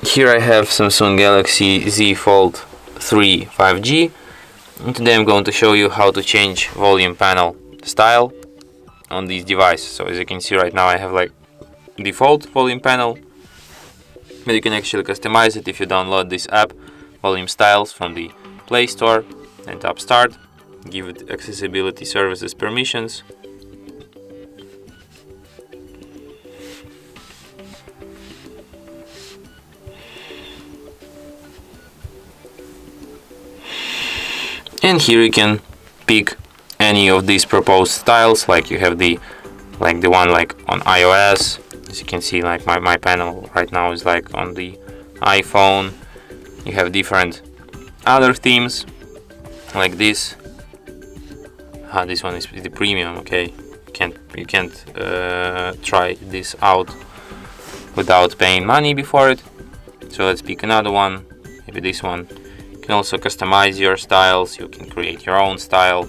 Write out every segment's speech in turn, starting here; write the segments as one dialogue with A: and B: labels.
A: Here I have Samsung Galaxy Z Fold 3 5G, and today I'm going to show you how to change volume panel style on these devices. So as you can see right now, I have like default volume panel, but you can actually customize it if you download this app, Volume Styles, from the Play Store, and tap Start, give it accessibility services permissions. And here you can pick any of these proposed styles, like you have the one like on iOS. As you can see, like my panel right now is like on the iPhone. You have different other themes like this. This one is the premium. Okay, you can't try this out without paying money before it. So let's pick another one, maybe this one. You can also customize your styles, you can create your own style.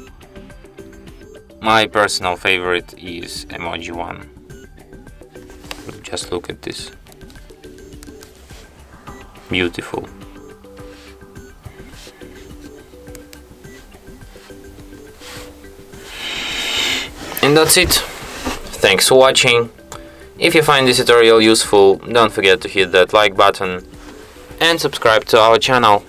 A: My personal favorite is emoji one. Just look at this. Beautiful. And that's it. Thanks for watching. If you find this tutorial useful, don't forget to hit that like button and subscribe to our channel.